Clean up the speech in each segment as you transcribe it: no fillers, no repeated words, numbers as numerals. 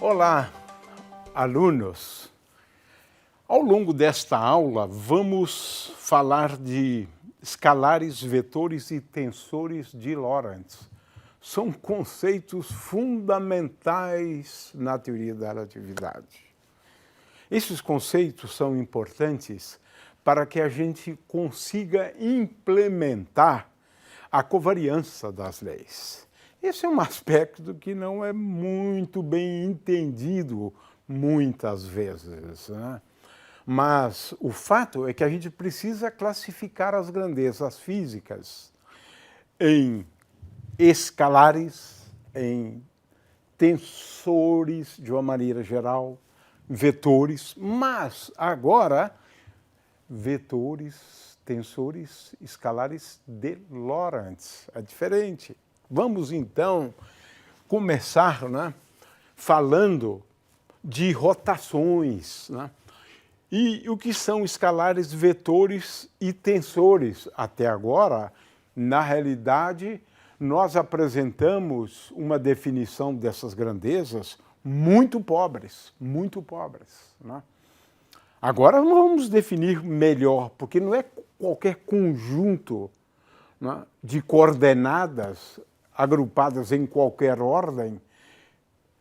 Olá, alunos! Ao longo desta aula, vamos falar de escalares, vetores e tensores de Lorentz. São conceitos fundamentais na teoria da relatividade. Esses conceitos são importantes para que a gente consiga implementar a covariância das leis. Esse é um aspecto que não é muito bem entendido muitas vezes, né? Mas o fato é que a gente precisa classificar as grandezas físicas em escalares, em tensores, de uma maneira geral, vetores, mas agora vetores, tensores, escalares de Lorentz. É diferente. Vamos então começar, né, falando de rotações, né? E o que são escalares, vetores e tensores? Até agora, na realidade, nós apresentamos uma definição dessas grandezas muito pobres, né? Agora vamos definir melhor, porque não é qualquer conjunto, né, de coordenadas agrupadas em qualquer ordem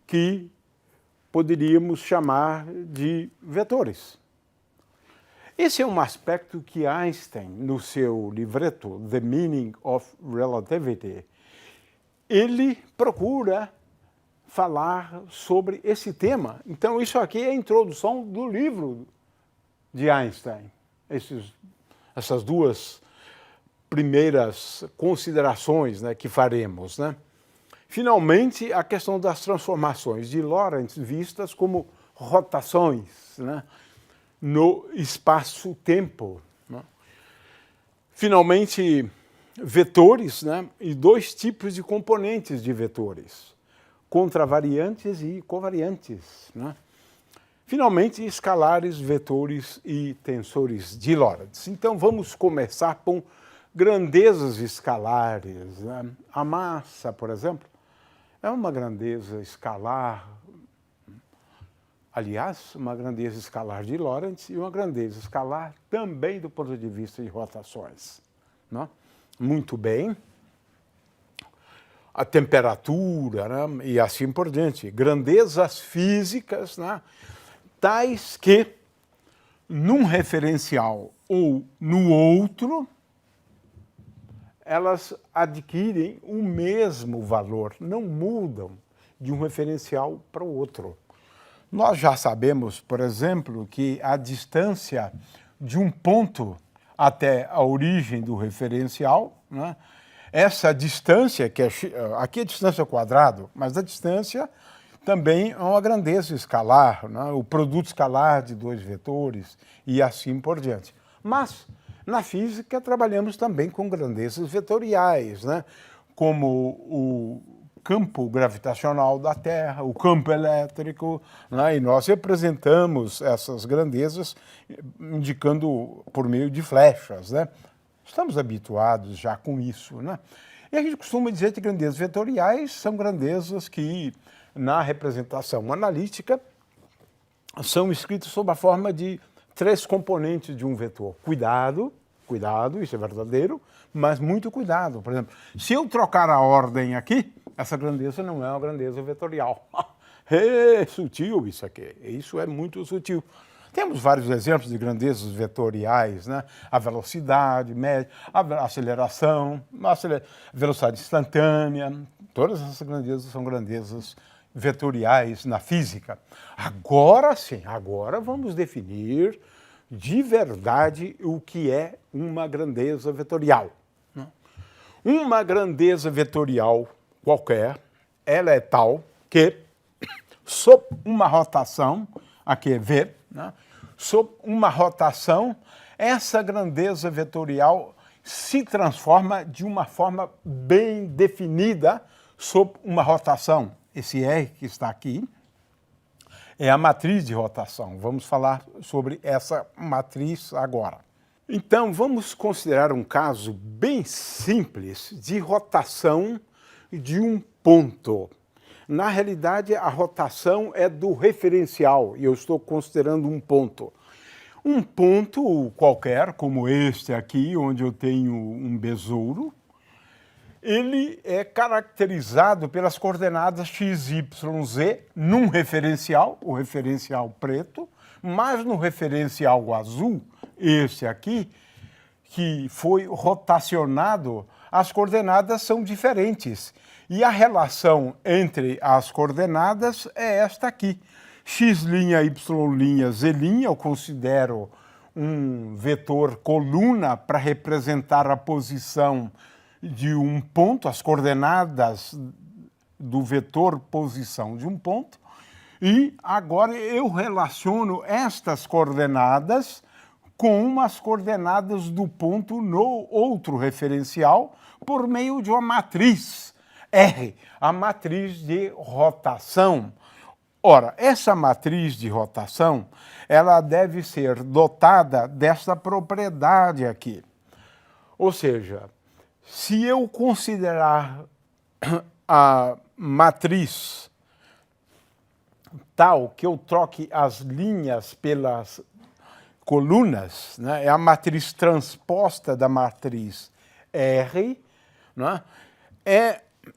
que poderíamos chamar de vetores. Esse é um aspecto que Einstein, no seu livreto The Meaning of Relativity, ele procura falar sobre esse tema. Então, isso aqui é a introdução do livro de Einstein. Essas duas primeiras considerações, né, que faremos, né? Finalmente, a questão das transformações de Lorentz vistas como rotações, né, no espaço-tempo, né? Finalmente, vetores, né, e dois tipos de componentes de vetores, contravariantes e covariantes, né? Finalmente, escalares, vetores e tensores de Lorentz. Então, vamos começar com grandezas escalares, né? A massa, por exemplo, é uma grandeza escalar, aliás, uma grandeza escalar de Lorentz e uma grandeza escalar também do ponto de vista de rotações, né? Muito bem. A temperatura, né, e assim por diante. Grandezas físicas, né, tais que, num referencial ou no outro, elas adquirem o mesmo valor, não mudam de um referencial para o outro. Nós já sabemos, por exemplo, que a distância de um ponto até a origem do referencial, né, essa distância, que aqui é a distância ao quadrado, mas a distância também é uma grandeza escalar, né, o produto escalar de dois vetores e assim por diante. Mas, na física, trabalhamos também com grandezas vetoriais, né, como o campo gravitacional da Terra, o campo elétrico, né, e nós representamos essas grandezas indicando por meio de flechas, né? Estamos habituados já com isso, né? E a gente costuma dizer que grandezas vetoriais são grandezas que, na representação analítica, são escritas sob a forma de três componentes de um vetor. Cuidado, isso é verdadeiro, mas muito cuidado. Por exemplo, se eu trocar a ordem aqui, essa grandeza não é uma grandeza vetorial. É sutil isso aqui, isso é muito sutil. Temos vários exemplos de grandezas vetoriais, né? A velocidade média, a aceleração, a velocidade instantânea, todas essas grandezas são grandezas vetoriais na física. Agora sim, agora vamos definir de verdade o que é uma grandeza vetorial. Uma grandeza vetorial qualquer, ela é tal que, sob uma rotação, aqui é V, né? Sob uma rotação, essa grandeza vetorial se transforma de uma forma bem definida sob uma rotação. Esse R que está aqui é a matriz de rotação. Vamos falar sobre essa matriz agora. Então, vamos considerar um caso bem simples de rotação de um ponto. Na realidade, a rotação é do referencial, e eu estou considerando um ponto. Um ponto qualquer, como este aqui, onde eu tenho um besouro, ele é caracterizado pelas coordenadas x, y, z num referencial, o referencial preto, mas no referencial azul, esse aqui, que foi rotacionado, as coordenadas são diferentes. E a relação entre as coordenadas é esta aqui. X', Y', Z', eu considero um vetor coluna para representar a posição de um ponto, as coordenadas do vetor posição de um ponto. E agora eu relaciono estas coordenadas com as coordenadas do ponto no outro referencial por meio de uma matriz R, a matriz de rotação. Ora, essa matriz de rotação, ela deve ser dotada dessa propriedade aqui. Ou seja, se eu considerar a matriz tal que eu troque as linhas pelas colunas, né, é a matriz transposta da matriz R, né,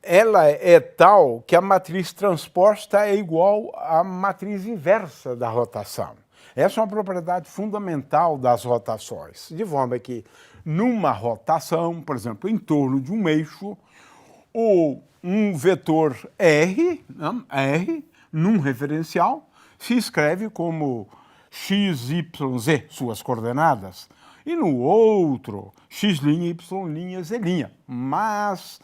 ela é tal que a matriz transposta é igual à matriz inversa da rotação. Essa é uma propriedade fundamental das rotações, de forma que numa rotação, por exemplo, em torno de um eixo, ou um vetor R, né, R, num referencial, se escreve como x, y, z, suas coordenadas, e no outro, x', y', z'. Mas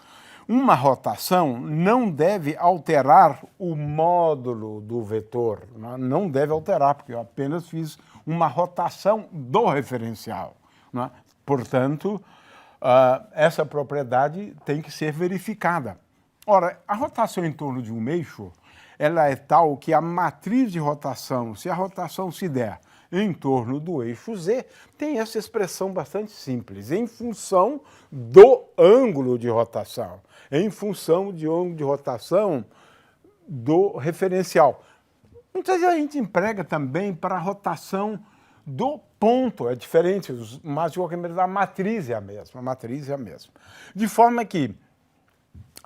uma rotação não deve alterar o módulo do vetor, não deve alterar, porque eu apenas fiz uma rotação do referencial. Né? Portanto, essa propriedade tem que ser verificada. Ora, a rotação em torno de um eixo, ela é tal que a matriz de rotação, se a rotação se der em torno do eixo Z, tem essa expressão bastante simples, em função do ângulo de rotação, em função do ângulo de rotação do referencial. Muitas vezes a gente emprega também para a rotação do ponto, é diferente, mas de qualquer maneira a matriz é a mesma, De forma que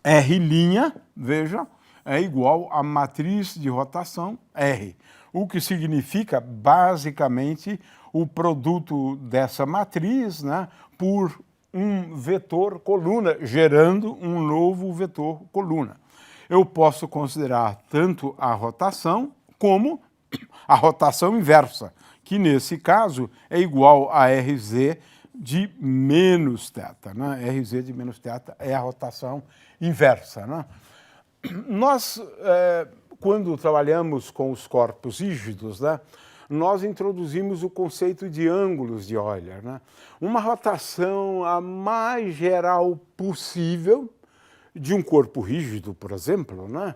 R', veja, é igual à matriz de rotação R, o que significa, basicamente, o produto dessa matriz, né, por um vetor coluna, gerando um novo vetor coluna. Eu posso considerar tanto a rotação como a rotação inversa, que nesse caso é igual a RZ de menos θ. Né? RZ de menos θ é a rotação inversa. Né? Nós, quando trabalhamos com os corpos rígidos, né, nós introduzimos o conceito de ângulos de Euler. Né? Uma rotação a mais geral possível de um corpo rígido, por exemplo, né,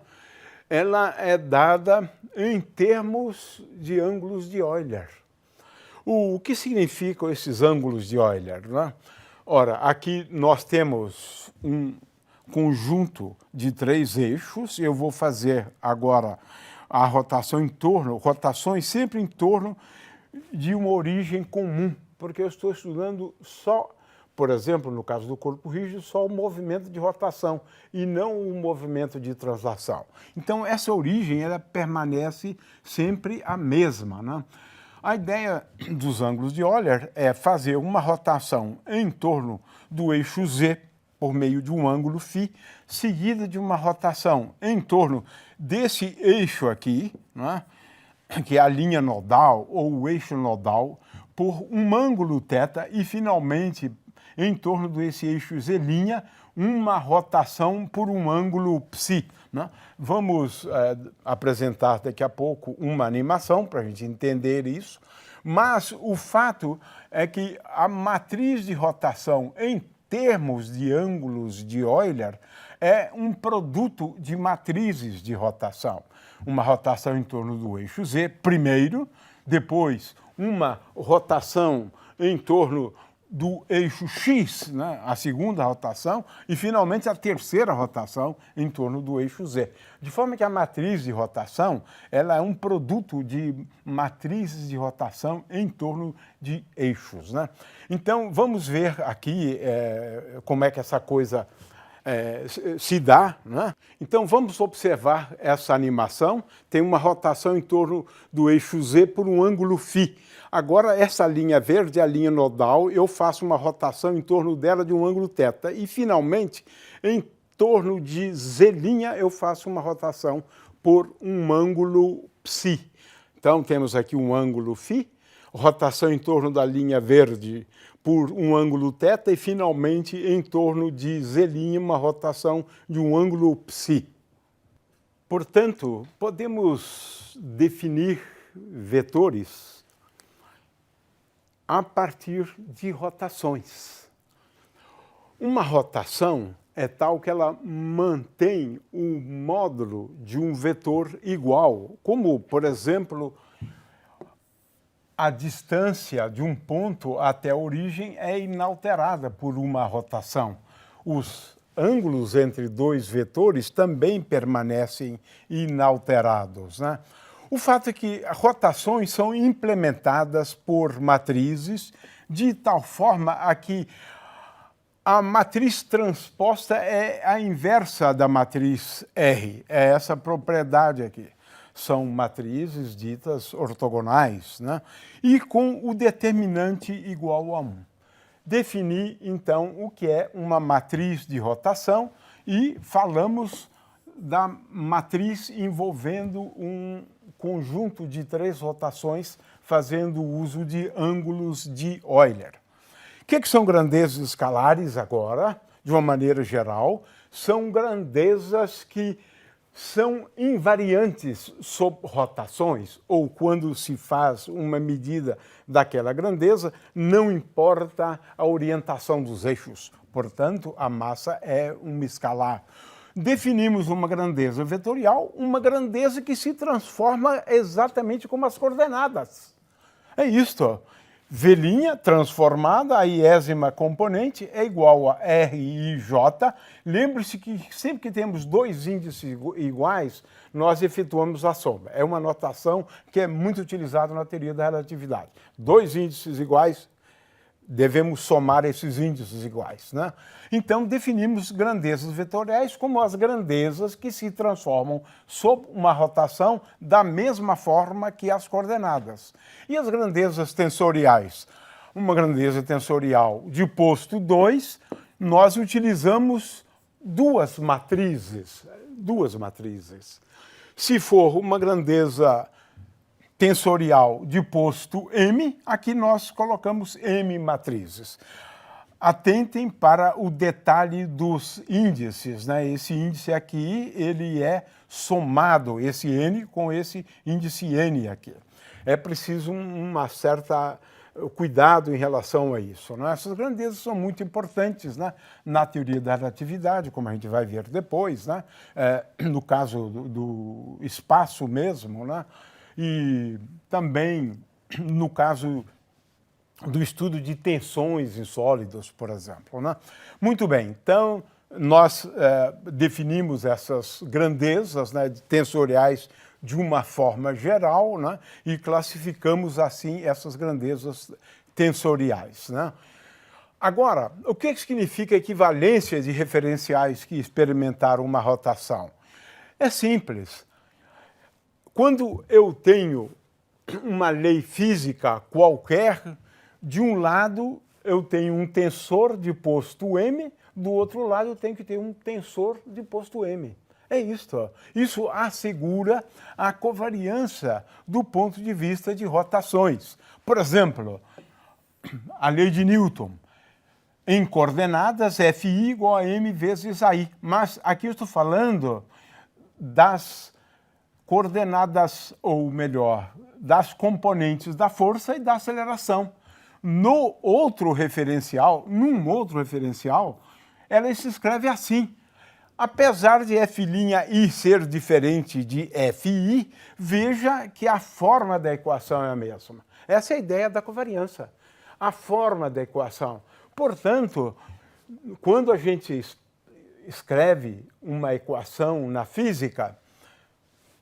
ela é dada em termos de ângulos de Euler. O que significam esses ângulos de Euler? Né? Ora, aqui nós temos um conjunto de 3 eixos. Eu vou fazer agora a rotação em torno, rotações sempre em torno de uma origem comum, porque eu estou estudando só, por exemplo, no caso do corpo rígido, só o movimento de rotação e não o movimento de translação. Então, essa origem ela permanece sempre a mesma. Né? A ideia dos ângulos de Euler é fazer uma rotação em torno do eixo Z, por meio de um ângulo φ, seguida de uma rotação em torno desse eixo aqui, né, que é a linha nodal ou o eixo nodal, por um ângulo θ e, finalmente, em torno desse eixo Z', uma rotação por um ângulo ψ. Né? Vamos apresentar daqui a pouco uma animação para a gente entender isso, mas o fato é que a matriz de rotação em termos de ângulos de Euler é um produto de matrizes de rotação. Uma rotação em torno do eixo Z, primeiro, depois uma rotação em torno do eixo X, né, a segunda rotação, e finalmente a terceira rotação em torno do eixo Z. De forma que a matriz de rotação ela é um produto de matrizes de rotação em torno de eixos, né? Então, vamos ver aqui como é que essa coisa se dá, né? Então vamos observar essa animação. Tem uma rotação em torno do eixo Z por um ângulo φ. Agora essa linha verde é a linha nodal, eu faço uma rotação em torno dela de um ângulo θ. E finalmente, em torno de Z' eu faço uma rotação por um ângulo ψ. Então temos aqui um ângulo φ, rotação em torno da linha verde por um ângulo θ e, finalmente, em torno de Z', uma rotação de um ângulo ψ. Portanto, podemos definir vetores a partir de rotações. Uma rotação é tal que ela mantém o módulo de um vetor igual, como, por exemplo, a distância de um ponto até a origem é inalterada por uma rotação. Os ângulos entre dois vetores também permanecem inalterados, né? O fato é que rotações são implementadas por matrizes de tal forma a que a matriz transposta é a inversa da matriz R. É essa propriedade aqui. São matrizes ditas ortogonais, né? E com o determinante igual a 1. Defini, então, o que é uma matriz de rotação e falamos da matriz envolvendo um conjunto de 3 rotações fazendo uso de ângulos de Euler. O que são grandezas escalares agora? De uma maneira geral, são grandezas que são invariantes sob rotações, ou quando se faz uma medida daquela grandeza, não importa a orientação dos eixos. Portanto, a massa é uma escalar. Definimos uma grandeza vetorial, uma grandeza que se transforma exatamente como as coordenadas. É isto. V' transformada, a iésima componente, é igual a RIJ. Lembre-se que sempre que temos 2 índices iguais, nós efetuamos a soma. É uma notação que é muito utilizada na teoria da relatividade. 2 índices iguais, devemos somar esses índices iguais, né? Então, definimos grandezas vetoriais como as grandezas que se transformam sob uma rotação da mesma forma que as coordenadas. E as grandezas tensoriais? Uma grandeza tensorial de posto 2, nós utilizamos duas matrizes. Se for uma grandeza tensorial de posto M, aqui nós colocamos M matrizes. Atentem para o detalhe dos índices, né? Esse índice aqui, ele é somado, esse N com esse índice N aqui. É preciso uma certa cuidado em relação a isso, né? Essas grandezas são muito importantes, né, na teoria da relatividade, como a gente vai ver depois, né? No caso do espaço mesmo, né? E também no caso do estudo de tensões em sólidos, por exemplo, né? Muito bem, então nós definimos essas grandezas, né, tensoriais de uma forma geral, né, e classificamos assim essas grandezas tensoriais, né? Agora, o que significa equivalência de referenciais que experimentaram uma rotação? É simples. Quando eu tenho uma lei física qualquer, de um lado eu tenho um tensor de posto M, do outro lado eu tenho que ter um tensor de posto M. É isto. Isso assegura a covariância do ponto de vista de rotações. Por exemplo, a lei de Newton. Em coordenadas, Fi igual a M vezes AI. Mas aqui eu estou falando das coordenadas, ou melhor, das componentes da força e da aceleração. Num outro referencial, ela se escreve assim. Apesar de F'I ser diferente de Fi, veja que a forma da equação é a mesma. Essa é a ideia da covariância. a forma da equação. Portanto, quando a gente escreve uma equação na física,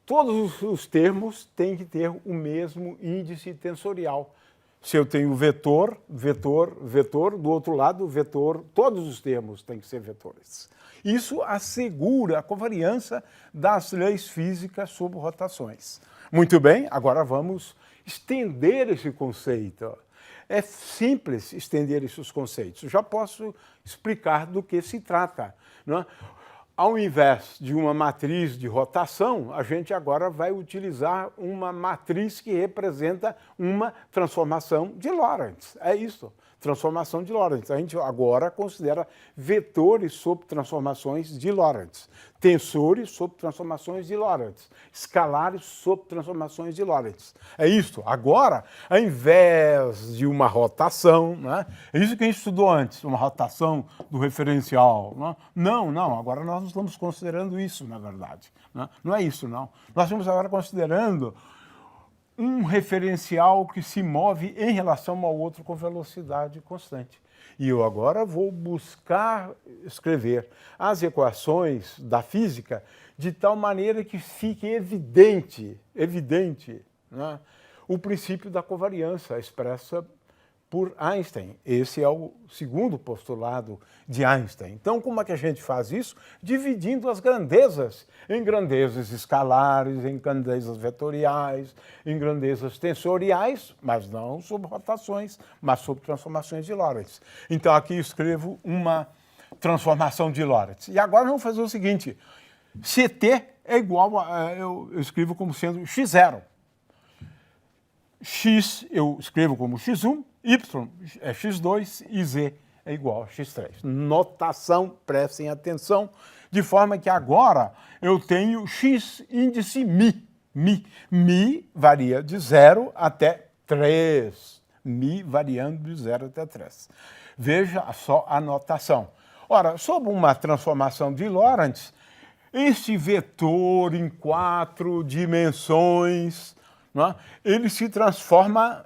todos os termos têm que ter o mesmo índice tensorial. Se eu tenho vetor, vetor, vetor, do outro lado, vetor, todos os termos têm que ser vetores. Isso assegura a covariância das leis físicas sobre rotações. Muito bem, agora vamos estender esse conceito. É simples estender esses conceitos. Já posso explicar do que se trata, não é? Ao invés de uma matriz de rotação, a gente agora vai utilizar uma matriz que representa uma transformação de Lorentz. É isso, transformação de Lorentz. A gente agora considera vetores sob transformações de Lorentz, tensores sob transformações de Lorentz, escalares sob transformações de Lorentz. É isso. Agora, ao invés de uma rotação, né? É isso que a gente estudou antes, uma rotação do referencial. Né? Não, agora nós não estamos considerando isso, na verdade. Né? Não é isso, não. Nós estamos agora considerando um referencial que se move em relação ao outro com velocidade constante. E eu agora vou buscar escrever as equações da física de tal maneira que fique evidente, né, o princípio da covariância expressa por Einstein. Esse é o segundo postulado de Einstein. Então, como é que a gente faz isso? Dividindo as grandezas em grandezas escalares, em grandezas vetoriais, em grandezas tensoriais, mas não sobre rotações, mas sobre transformações de Lorentz. Então, aqui eu escrevo uma transformação de Lorentz. E agora vamos fazer o seguinte, CT é igual a, eu escrevo como sendo x0. X eu escrevo como x1, y é x2 e z é igual a x3. Notação, prestem atenção, de forma que agora eu tenho x índice μ. μ varia de 0 até 3. μ variando de 0 até 3. Veja só a notação. Ora, sob uma transformação de Lorentz, este vetor em 4 dimensões, né, ele se transforma,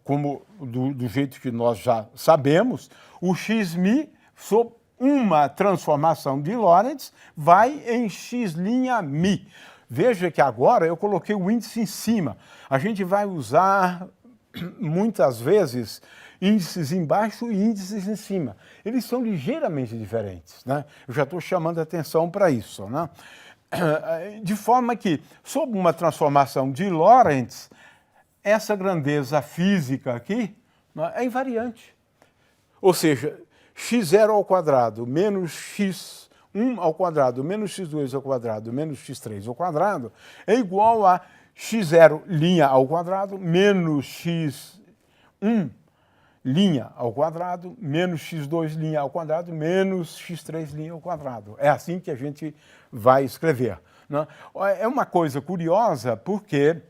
como do jeito que nós já sabemos, o xμ, sob uma transformação de Lorentz, vai em x'μ. Veja que agora eu coloquei o índice em cima. A gente vai usar, muitas vezes, índices embaixo e índices em cima. Eles são ligeiramente diferentes, né? Eu já estou chamando a atenção para isso, né? De forma que, sob uma transformação de Lorentz, essa grandeza física aqui, né, é invariante. Ou seja, x0 ao quadrado menos x1 ao quadrado menos x2 ao quadrado menos x3 ao quadrado é igual a x0' ao quadrado menos x1' ao quadrado menos x2' ao quadrado menos x3' ao quadrado. É assim que a gente vai escrever, né? É uma coisa curiosa porque,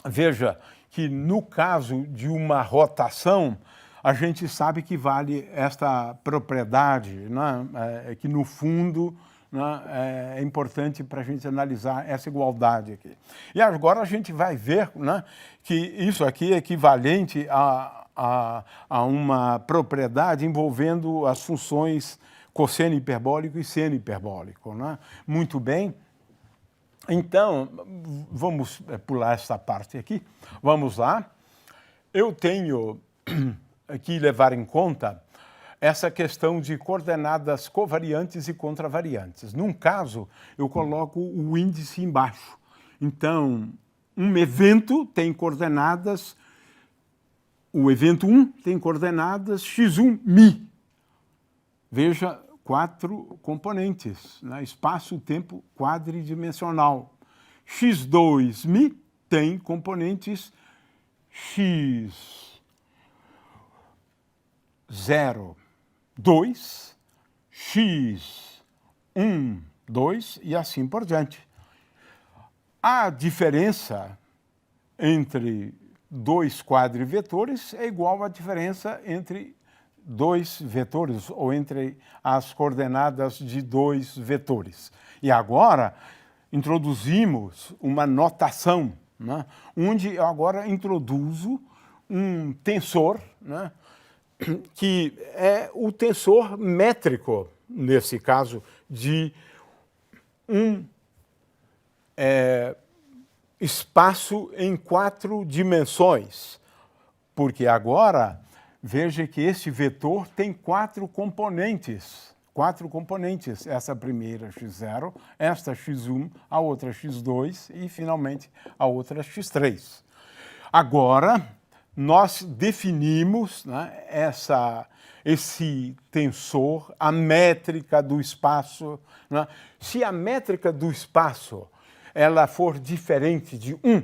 veja que no caso de uma rotação, a gente sabe que vale esta propriedade, né? Que no fundo, né, é importante para a gente analisar essa igualdade aqui. E agora a gente vai ver, né, que isso aqui é equivalente a uma propriedade envolvendo as funções cosseno hiperbólico e seno hiperbólico, né? Muito bem. Então, vamos pular essa parte aqui. Vamos lá. Eu tenho que levar em conta essa questão de coordenadas covariantes e contravariantes. Num caso, eu coloco o índice embaixo. Então, um evento tem coordenadas, o evento 1 tem coordenadas x1'. Veja, 4 componentes, né? Espaço-tempo quadridimensional. x2', tem componentes x0, 2, x1, 2 e assim por diante. A diferença entre dois quadrivetores é igual à diferença entre dois vetores, ou entre as coordenadas de dois vetores. E agora introduzimos uma notação, né, onde eu agora introduzo um tensor, né, que é o tensor métrico, nesse caso, de um espaço em 4 dimensões. Porque agora, veja que este vetor tem 4 componentes. 4 componentes. Essa primeira x0, esta x1, a outra x2 e, finalmente, a outra x3. Agora, nós definimos, né, esse tensor, a métrica do espaço. Né? Se a métrica do espaço ela for diferente de 1,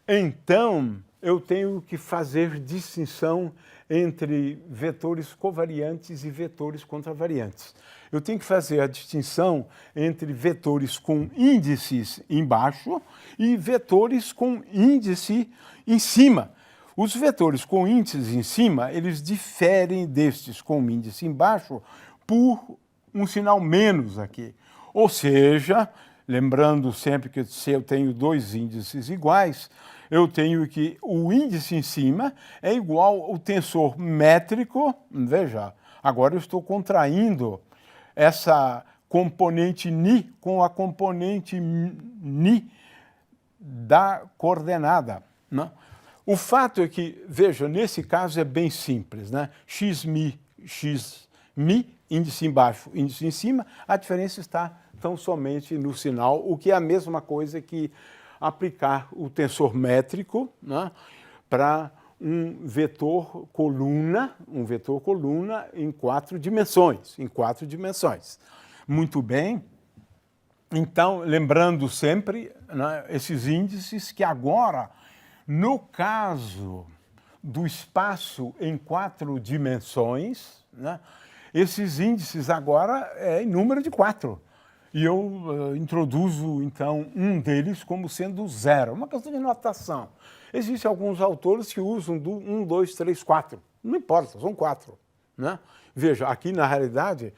então eu tenho que fazer distinção entre vetores covariantes e vetores contravariantes. Eu tenho que fazer a distinção entre vetores com índices embaixo e vetores com índice em cima. Os vetores com índices em cima, eles diferem destes com índice embaixo por um sinal menos aqui. Ou seja, lembrando sempre que se eu tenho 2 índices iguais, eu tenho que o índice em cima é igual ao tensor métrico. Veja, agora eu estou contraindo essa componente ni com a componente ni da coordenada. Né? O fato é que, veja, nesse caso é bem simples, né? Xmi, índice embaixo, índice em cima, a diferença está tão somente no sinal, o que é a mesma coisa que aplicar o tensor métrico, né, para um vetor coluna em 4 dimensões, Muito bem. Então, lembrando sempre, né, esses índices que agora, no caso do espaço em 4 dimensões, né, esses índices agora é em número de 4. E eu introduzo, então, um deles como sendo 0. Uma questão de notação. Existem alguns autores que usam do 1, 2, 3, 4. Não importa, são 4. Né? Veja, aqui na realidade,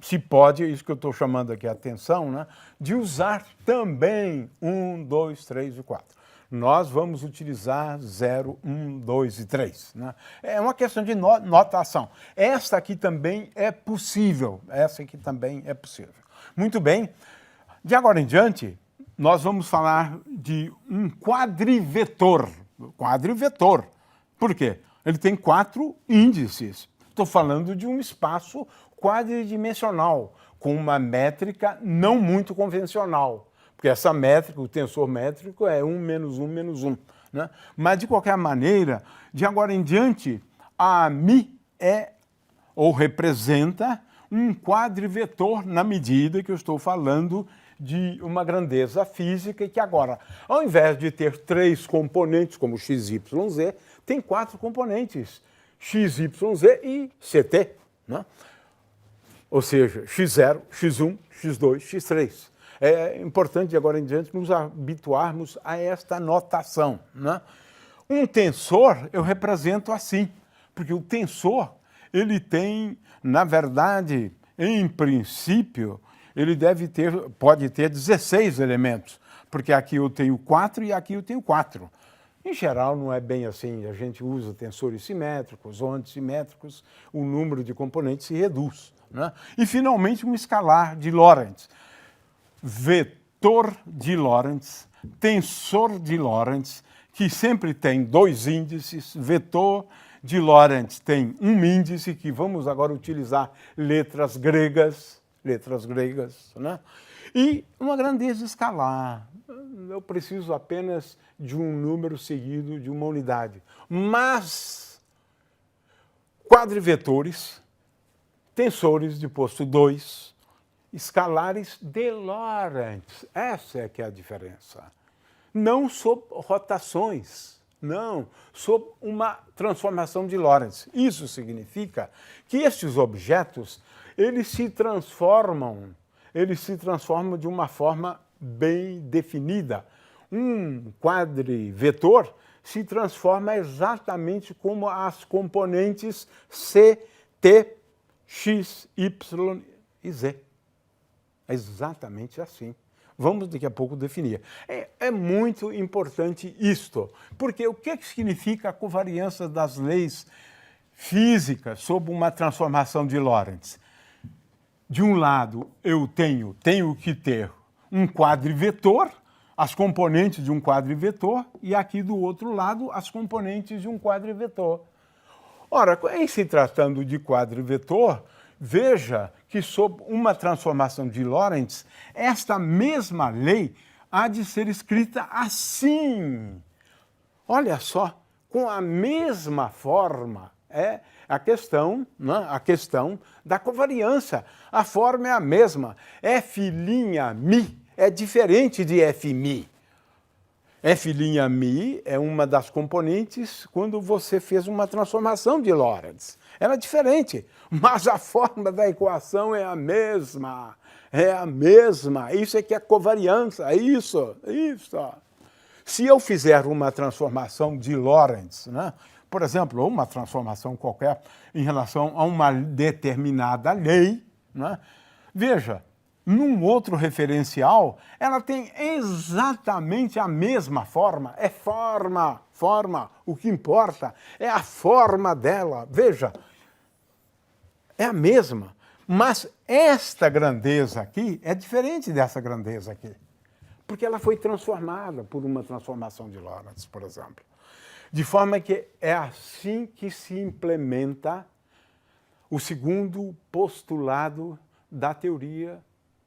se pode, isso que eu estou chamando aqui a atenção, né, de usar também 1, 2, 3 e 4. Nós vamos utilizar 0, 1, 2 e 3. Né? É uma questão de notação. Esta aqui também é possível. Muito bem. De agora em diante, nós vamos falar de um quadrivetor. Quadrivetor. Por quê? Ele tem 4 índices. Estou falando de um espaço quadridimensional, com uma métrica não muito convencional. Porque essa métrica, o tensor métrico, é 1 menos 1 menos 1. Né? Mas, de qualquer maneira, de agora em diante, a Mi é ou representa um quadrivetor na medida que eu estou falando de uma grandeza física e que agora, ao invés de ter 3 componentes, como x, y, z, tem 4 componentes, x, y, z e ct. Né? Ou seja, x0, x1, x2, x3. É importante, de agora em diante, nos habituarmos a esta notação. Né? Um tensor eu represento assim, porque o tensor, ele tem, na verdade, em princípio, ele pode ter 16 elementos, porque aqui eu tenho 4 e aqui eu tenho 4. Em geral, não é bem assim. A gente usa tensores simétricos ou antissimétricos, o número de componentes se reduz. Né? E, finalmente, um escalar de Lorentz. Vetor de Lorentz, tensor de Lorentz, que sempre tem 2 índices. Vetor de Lorentz tem um índice, que vamos agora utilizar letras gregas, né? E uma grandeza escalar. Eu preciso apenas de um número seguido de uma unidade. Mas quadrivetores, tensores de posto 2, escalares de Lorentz. Essa é que é a diferença. Não sob rotações, não, sob uma transformação de Lorentz. Isso significa que estes objetos, eles se transformam de uma forma bem definida. Um quadrivetor se transforma exatamente como as componentes C, T, X, Y e Z. É exatamente assim. vamos daqui a pouco definir. É muito importante isto, porque o que significa a covariância das leis físicas sob uma transformação de Lorentz? De um lado, eu tenho que ter um quadrivetor, as componentes de um quadrivetor, e aqui do outro lado, as componentes de um quadrivetor. Ora, em se tratando de quadrivetor, veja que sob uma transformação de Lorentz, esta mesma lei há de ser escrita assim. Olha só, com a mesma forma. É a questão, né? A questão da covariância. A forma é a mesma. F'M é diferente de F'M. F'M é uma das componentes quando você fez uma transformação de Lorentz. Era diferente, mas a forma da equação é a mesma. É a mesma. Isso é que é covariância. Isso. Se eu fizer uma transformação de Lorentz, né? Por exemplo, ou uma transformação qualquer em relação a uma determinada lei, né? Veja, num outro referencial, ela tem exatamente a mesma forma. É forma. O que importa é a forma dela. Veja, é a mesma. Mas esta grandeza aqui é diferente dessa grandeza aqui. Porque ela foi transformada por uma transformação de Lorentz, por exemplo. De forma que é assim que se implementa o segundo postulado da teoria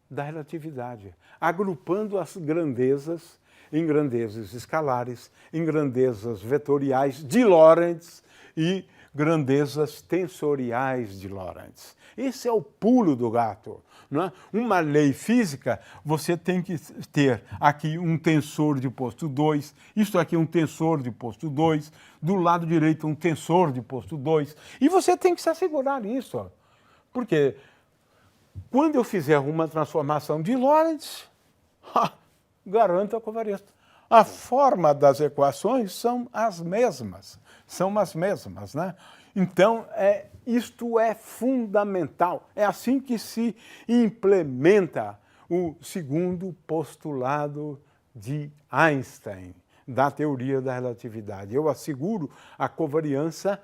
da relatividade, agrupando as grandezas em grandezas escalares, em grandezas vetoriais de Lorentz e grandezas tensoriais de Lorentz. Esse é o pulo do gato. Não é? Uma lei física, você tem que ter aqui um tensor de posto 2, isto aqui um tensor de posto 2, do lado direito um tensor de posto 2, e você tem que se assegurar disso. Porque quando eu fizer uma transformação de Lorentz, garanto a covariância. A forma das equações são as mesmas, né? Então, isto é fundamental. É assim que se implementa o segundo postulado de Einstein, da teoria da relatividade. Eu asseguro a covariância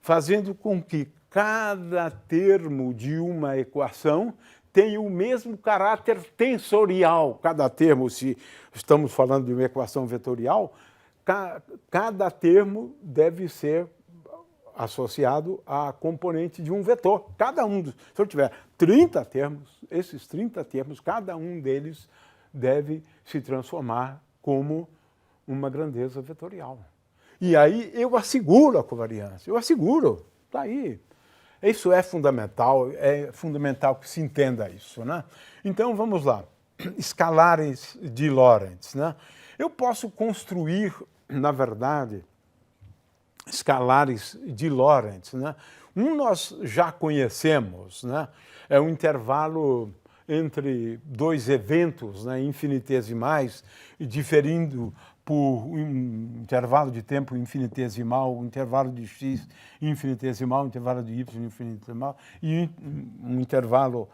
fazendo com que cada termo de uma equação tenha o mesmo caráter tensorial. Cada termo, se estamos falando de uma equação vetorial, cada termo deve ser associado à componente de um vetor. Cada um, se eu tiver 30 termos, esses 30 termos, cada um deles deve se transformar como uma grandeza vetorial. E aí eu asseguro a covariância, eu asseguro, está aí. Isso é fundamental que se entenda isso, né? Então vamos lá, escalares de Lorentz, né? Eu posso construir, na verdade, escalares de Lorentz, né? Um nós já conhecemos, né? É o intervalo entre dois eventos, né, infinitesimais, diferindo por um intervalo de tempo infinitesimal, um intervalo de x infinitesimal, um intervalo de y infinitesimal e um intervalo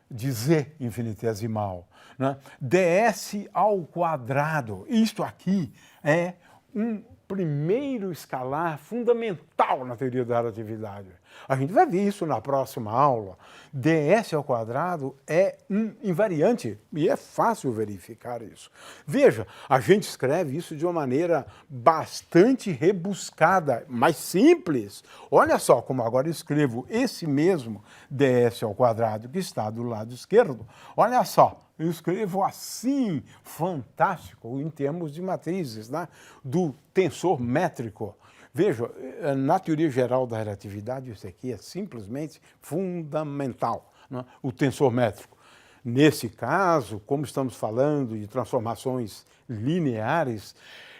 de z infinitesimal, né? ds ao quadrado. Isto aqui é um primeiro escalar fundamental na teoria da relatividade. A gente vai ver isso na próxima aula. ds ao quadrado é um invariante e é fácil verificar isso. Veja, a gente escreve isso de uma maneira bastante rebuscada, mas simples. Olha só como agora eu escrevo esse mesmo ds ao quadrado que está do lado esquerdo. Olha só. Eu escrevo assim, fantástico, em termos de matrizes, né? Do tensor métrico. Veja, na teoria geral da relatividade, isso aqui é simplesmente fundamental, né? O tensor métrico. Nesse caso, como estamos falando de transformações lineares,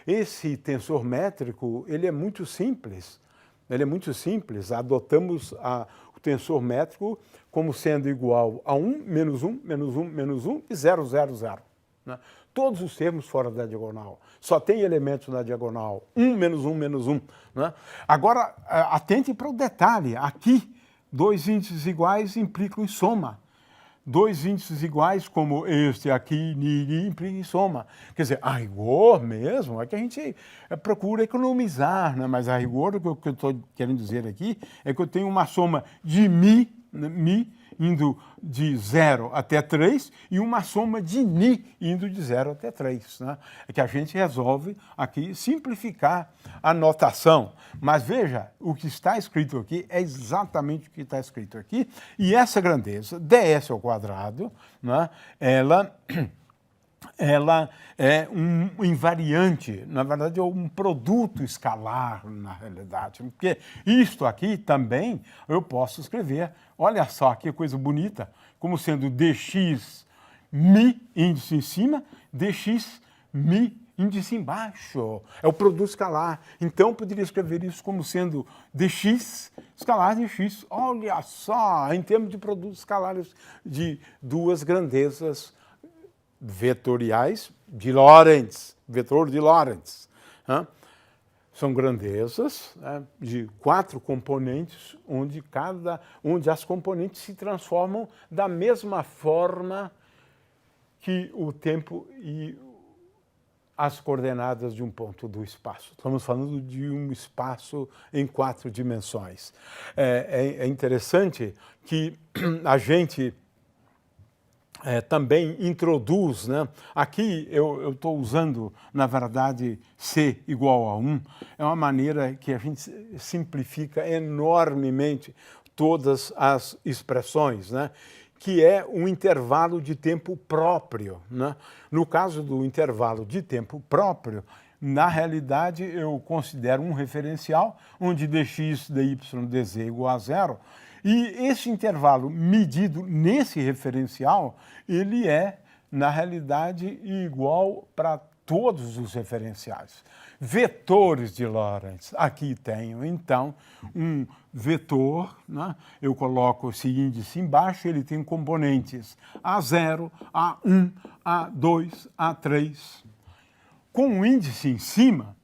esse tensor métrico ele é muito simples. Ele é muito simples. Adotamos o tensor métrico como sendo igual a 1, menos 1, menos 1, menos 1 e 0, 0, 0. Né? Todos os termos fora da diagonal. Só tem elementos na diagonal. 1, menos 1, menos 1. Né? Agora, atente para o detalhe. Aqui, dois índices iguais implicam em soma. dois índices iguais como este aqui, ni, implica em soma. Quer dizer, a rigor mesmo é que a gente procura economizar, né? Mas a rigor, o que eu estou querendo dizer aqui é que eu tenho uma soma de mi, né? Mi indo de 0 até 3 e uma soma de ni indo de 0 até 3. Né? É que a gente resolve aqui simplificar a notação. Mas veja, o que está escrito aqui é exatamente o que está escrito aqui. E essa grandeza, ds ao quadrado, né, ela é um invariante, na verdade é um produto escalar na realidade, porque isto aqui também eu posso escrever, olha só que coisa bonita, como sendo dx mi índice em cima, dx mi índice embaixo, é o produto escalar. Então eu poderia escrever isso como sendo dx escalar dx, olha só, em termos de produtos escalares de duas grandezas vetoriais de Lorentz, vetor de Lorentz. Né? São grandezas, né, de 4 componentes, onde as componentes se transformam da mesma forma que o tempo e as coordenadas de um ponto do espaço. Estamos falando de um espaço em 4 dimensões. É interessante que a gente também introduz, né? Aqui eu estou usando, na verdade, C igual a 1, é uma maneira que a gente simplifica enormemente todas as expressões, né? Que é um intervalo de tempo próprio. Né? No caso do intervalo de tempo próprio, na realidade eu considero um referencial onde dx, dy, dz igual a 0, e esse intervalo medido nesse referencial, ele é, na realidade, igual para todos os referenciais. Vetores de Lorentz. Aqui tenho, então, um vetor, né? Eu coloco esse índice embaixo, ele tem componentes A0, A1, A2, A3. Com o índice em cima,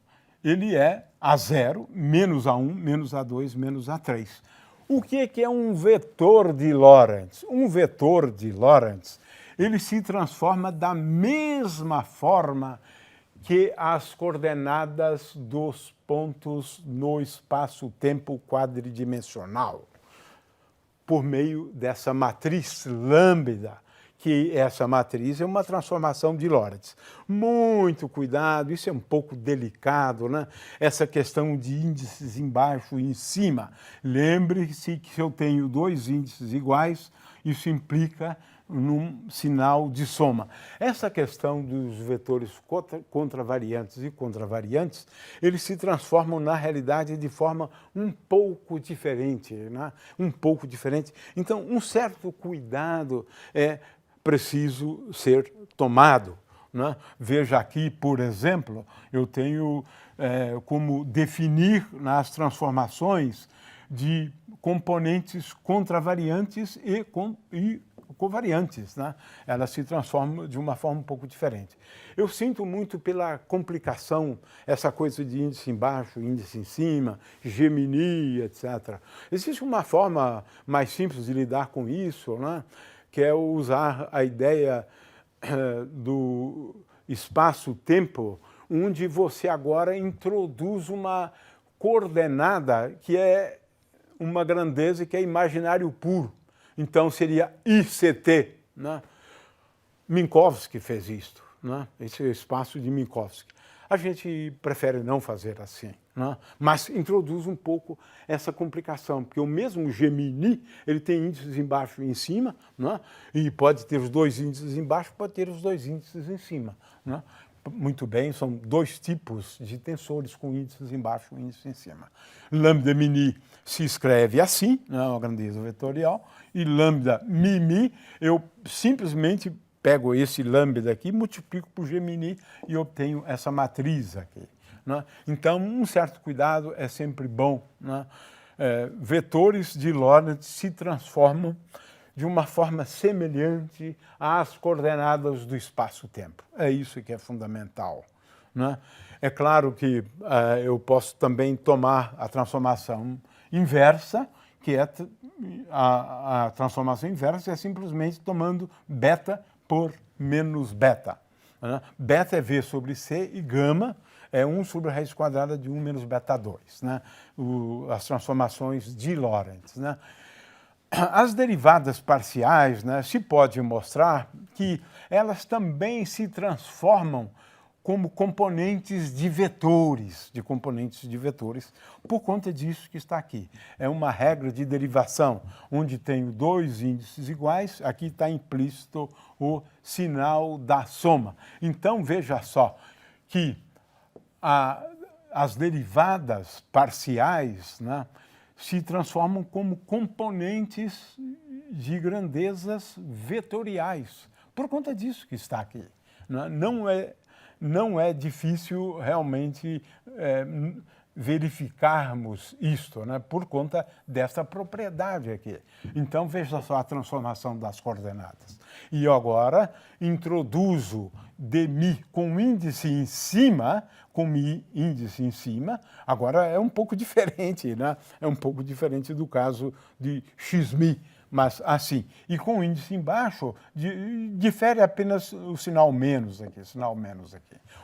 ele é A0, menos A1, menos A2, menos A3. O que é um vetor de Lorentz? Um vetor de Lorentz, ele se transforma da mesma forma que as coordenadas dos pontos no espaço-tempo quadridimensional, por meio dessa matriz lambda, que essa matriz é uma transformação de Lorentz. Muito cuidado, isso é um pouco delicado, né? Essa questão de índices embaixo e em cima. Lembre-se que se eu tenho dois índices iguais, isso implica num sinal de soma. Essa questão dos vetores contravariantes e contravariantes, eles se transformam na realidade de forma um pouco diferente, né? Um pouco diferente. Então, um certo cuidado é preciso ser tomado. Né? Veja aqui, por exemplo, eu tenho como definir nas transformações de componentes contravariantes e covariantes, né? Elas se transformam de uma forma um pouco diferente. Eu sinto muito pela complicação, essa coisa de índice embaixo, índice em cima, Gemini, etc. Existe uma forma mais simples de lidar com isso, né? Que é usar a ideia do espaço-tempo, onde você agora introduz uma coordenada que é uma grandeza que é imaginário puro. Então seria ICT. Né? Minkowski fez isto, né? Esse é o espaço de Minkowski. A gente prefere não fazer assim, né? Mas introduz um pouco essa complicação, porque o mesmo Gemini, ele tem índices embaixo e em cima, né? E pode ter os dois índices embaixo, pode ter os dois índices em cima. Né? Muito bem, são dois tipos de tensores com índices embaixo e índices em cima. Lambda mini se escreve assim, né? Uma grandeza vetorial, e lambda mi, eu simplesmente pego esse lambda aqui, multiplico por Gemini e obtenho essa matriz aqui. Né? Então, um certo cuidado é sempre bom. Né? Vetores de Lorentz se transformam de uma forma semelhante às coordenadas do espaço-tempo. É isso que é fundamental. Né? É claro que eu posso também tomar a transformação inversa, que é a transformação inversa, é simplesmente tomando beta por menos beta. Né? Beta é V sobre C e gama é 1 sobre a raiz quadrada de 1 menos beta 2, né? As transformações de Lorentz. Né? As derivadas parciais, né, se pode mostrar que elas também se transformam como componentes de vetores, por conta disso que está aqui. É uma regra de derivação, onde tenho dois índices iguais, aqui está implícito o sinal da soma. Então, veja só que as derivadas parciais, né, se transformam como componentes de grandezas vetoriais, por conta disso que está aqui. Não é difícil realmente verificarmos isto, né, por conta dessa propriedade aqui. Então, veja só a transformação das coordenadas. E agora, introduzo dmi com índice em cima, agora é um pouco diferente, né? É um pouco diferente do caso de xmi, mas assim. E com o índice embaixo, difere apenas o sinal menos aqui,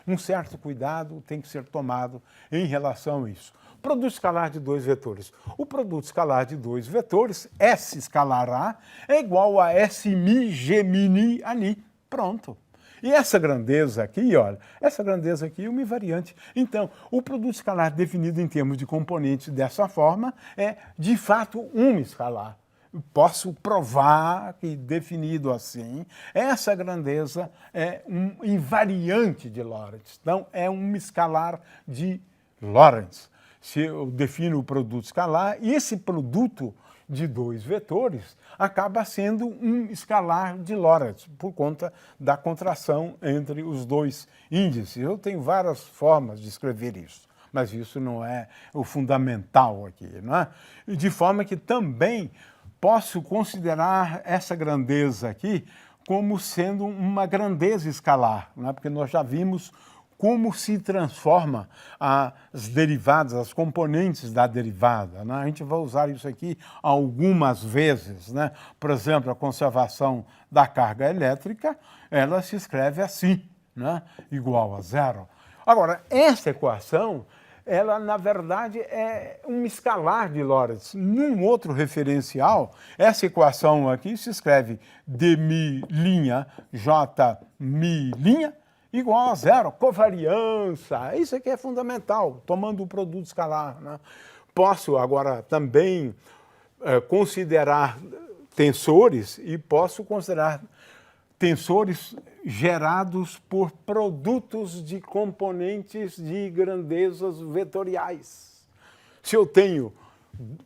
Um certo cuidado tem que ser tomado em relação a isso. Produto escalar de dois vetores. O produto escalar de dois vetores, S escalar A, é igual a S mi G mini ani. Pronto. E essa grandeza aqui, olha, essa grandeza aqui é uma invariante. Então, o produto escalar definido em termos de componentes dessa forma é, de fato, uma escalar. Posso provar que, definido assim, essa grandeza é um invariante de Lorentz. Então, é um escalar de Lorentz. Se eu defino o produto escalar, e esse produto de dois vetores acaba sendo um escalar de Lorentz, por conta da contração entre os dois índices. Eu tenho várias formas de escrever isso, mas isso não é o fundamental aqui, não é? De forma que também posso considerar essa grandeza aqui como sendo uma grandeza escalar, não é? Porque nós já vimos como se transforma as derivadas, as componentes da derivada. Né? A gente vai usar isso aqui algumas vezes. Né? Por exemplo, a conservação da carga elétrica, ela se escreve assim, né? Igual a zero. Agora, essa equação, ela, na verdade, é um escalar de Lorentz. Num outro referencial, essa equação aqui se escreve dmi' j mi' igual a zero, covariância, isso aqui é fundamental, tomando o produto escalar. Né? Posso agora também considerar tensores e posso considerar tensores gerados por produtos de componentes de grandezas vetoriais. Se eu tenho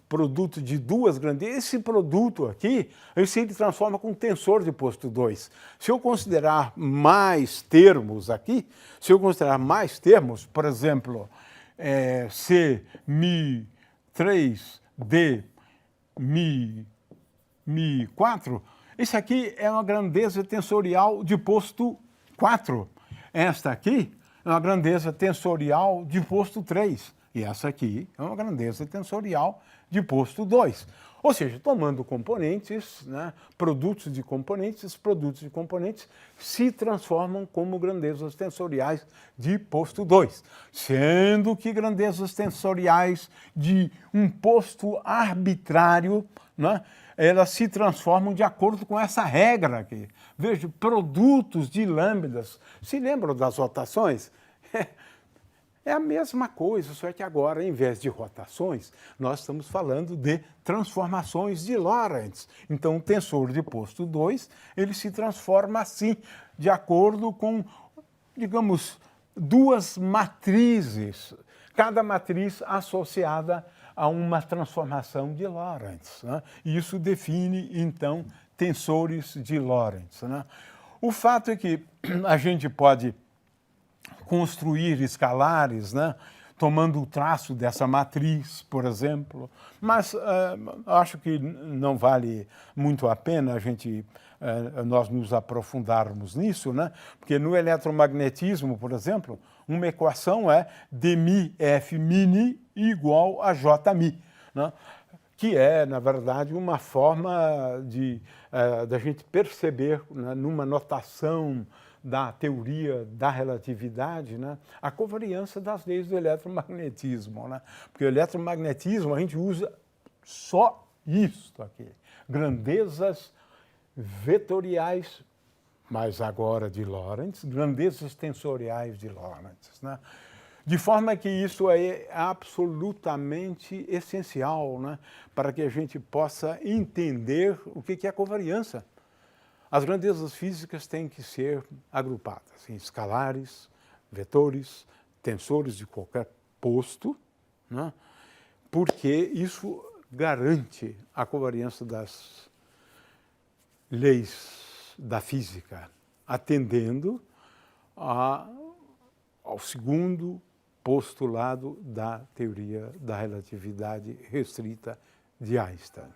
produto de duas grandezas, esse produto aqui, ele transforma com tensor de posto 2. Se eu considerar mais termos aqui, por exemplo, C mi 3, D mi 4, esse aqui é uma grandeza tensorial de posto 4. Esta aqui é uma grandeza tensorial de posto 3. E essa aqui é uma grandeza tensorial de posto 2. Ou seja, tomando componentes, né, produtos de componentes se transformam como grandezas tensoriais de posto 2. Sendo que grandezas tensoriais de um posto arbitrário, né, elas se transformam de acordo com essa regra aqui. Veja, produtos de lambdas. Se lembram das rotações? É a mesma coisa, só que agora, em vez de rotações, nós estamos falando de transformações de Lorentz. Então, o tensor de posto 2, ele se transforma assim, de acordo com, digamos, duas matrizes, cada matriz associada a uma transformação de Lorentz. Né? E isso define, então, tensores de Lorentz. Né? O fato é que a gente pode construir escalares, né? Tomando o traço dessa matriz, por exemplo. Mas acho que não vale muito a pena nós nos aprofundarmos nisso, né? Porque no eletromagnetismo, por exemplo, uma equação é dmi F mini igual a J mi, né? que é, na verdade, uma forma da gente perceber, né, numa notação da teoria da relatividade, né, a covariância das leis do eletromagnetismo. Né? Porque o eletromagnetismo a gente usa só isto aqui, grandezas vetoriais, mas agora de Lorentz, grandezas tensoriais de Lorentz. Né? De forma que isso é absolutamente essencial, né, para que a gente possa entender o que é covariância. As grandezas físicas têm que ser agrupadas em escalares, vetores, tensores de qualquer posto, né, porque isso garante a covariância das leis da física, atendendo ao segundo postulado da teoria da relatividade restrita de Einstein.